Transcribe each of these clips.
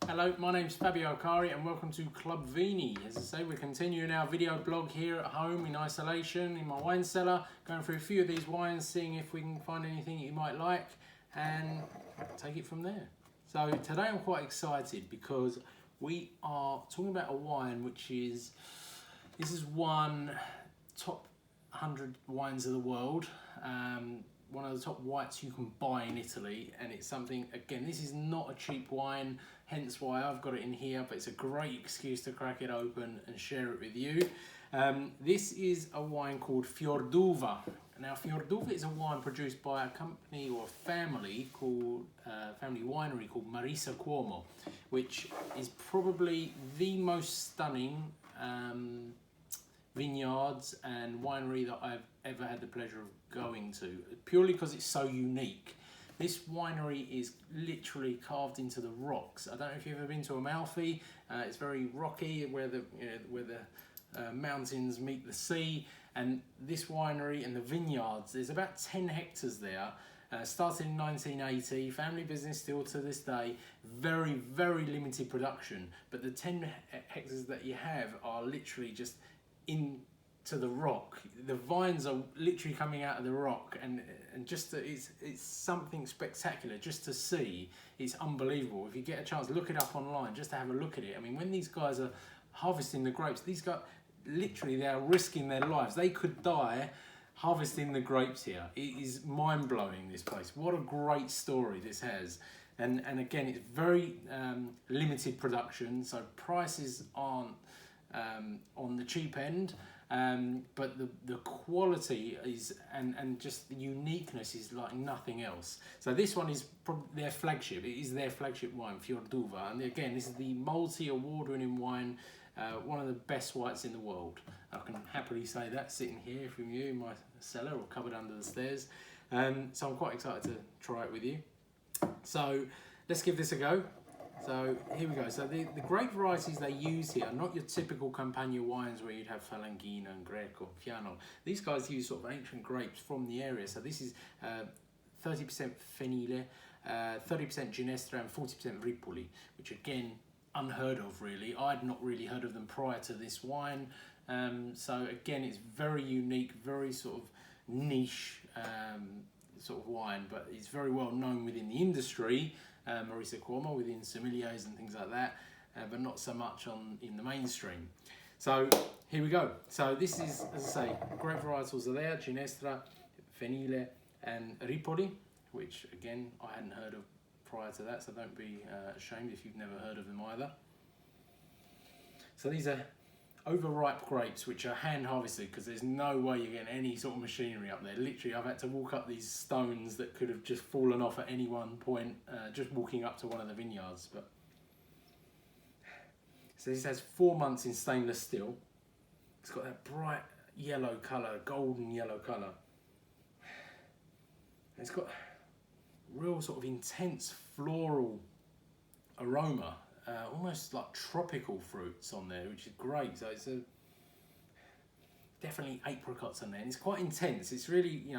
Hello, my name's Fabio Cari and welcome to Club Vini. As I say, we're continuing our video blog here at home in isolation in my wine cellar, going through a few of these wines, seeing if we can find anything you might like and take it from there. So today I'm quite excited because we are talking about a wine this is one top 100 wines of the world. One of the top whites you can buy in Italy, and it's something, again, this is not a cheap wine, hence why I've got it in here, but it's a great excuse to crack it open and share it with you. This is a wine called Fiorduva. Now, Fiorduva is a wine produced by a company or a family called family winery called Marisa Cuomo, which is probably the most stunning vineyards and winery that I've ever had the pleasure of going to, purely because it's so unique. This winery is literally carved into the rocks. I don't know if you've ever been to Amalfi. It's very rocky, where the mountains meet the sea. And this winery and the vineyards, there's about 10 hectares there. Started in 1980, family business still to this day. Very, very limited production. But the 10 hectares that you have are literally just into the rock. The vines are literally coming out of the rock, and just it's something spectacular just to see. It's unbelievable. If you get a chance, look it up online just to have a look at it. I mean, when these guys are harvesting the grapes, these guys literally, they are risking their lives. They could die harvesting the grapes here. It is mind-blowing, this place. What a great story this has. And again, it's very limited production, so prices aren't on the cheap end, but the quality is and just the uniqueness is like nothing else. So this one is probably their flagship. It is their flagship wine, Fiorduva, and again, this is the multi-award-winning wine, one of the best whites in the world. I can happily say that sitting here from you in my cellar or cupboard under the stairs. So I'm quite excited to try it with you. So let's give this a go. So here we go. So the grape varieties they use here are not your typical Campagna wines where you'd have Falanghina and Greco, Fiano. These guys use sort of ancient grapes from the area. So this is 30% Fenile, 30% Ginestra and 40% Ripoli, which again, unheard of really. I'd not really heard of them prior to this wine. So again, it's very unique, very sort of niche sort of wine, but it's very well known within the industry. Marisa Cuomo within sommeliers and things like that, but not so much in the mainstream. So here we go. So this is, as I say, grape varietals are there: Ginestra, Fenile, and Ripoli, which again I hadn't heard of prior to that. So don't be ashamed if you've never heard of them either. So these are overripe grapes which are hand harvested, because there's no way you're getting any sort of machinery up there. Literally, I've had to walk up these stones that could have just fallen off at any one point, just walking up to one of the vineyards. But so this has 4 months in stainless steel. It's got that bright yellow colour, golden yellow colour. It's got real sort of intense floral aroma. Almost like tropical fruits on there, which is great. So it's definitely apricots on there, and it's quite intense. It's really,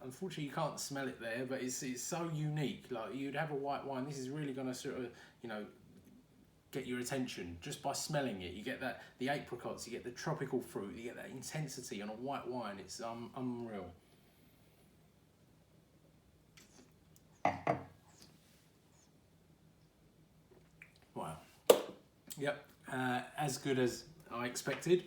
unfortunately you can't smell it there, but it's so unique. Like, you'd have a white wine, this is really going to sort of, get your attention just by smelling it. You get the apricots, you get the tropical fruit, you get that intensity on a white wine. It's unreal. Wow. Yep, as good as I expected.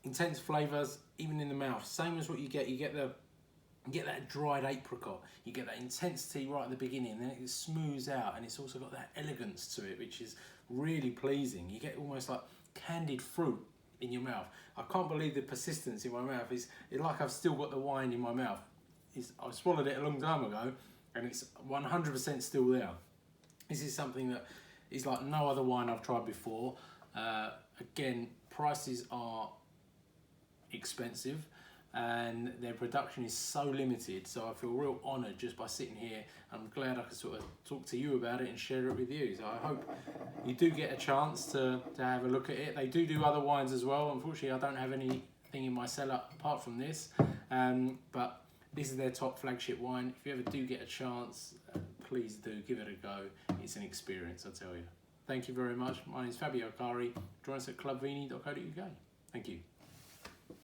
Intense flavours, even in the mouth. Same as what you get. You get that dried apricot. You get that intensity right at the beginning, and then it smooths out, and it's also got that elegance to it, which is really pleasing. You get almost like candied fruit in your mouth. I can't believe the persistence in my mouth. It's like I've still got the wine in my mouth. I swallowed it a long time ago, and it's 100% still there. This is something that is like no other wine I've tried before. Again, prices are expensive and their production is so limited, so I feel real honoured just by sitting here. I'm glad I could sort of talk to you about it and share it with you. So I hope you do get a chance to have a look at it. They do other wines as well. Unfortunately, I don't have anything in my cellar apart from this, but this is their top flagship wine. If you ever do get a chance, please do give it a go. It's an experience, I tell you. Thank you very much. My name is Fabio Cari. Join us at clubvini.co.uk. Thank you.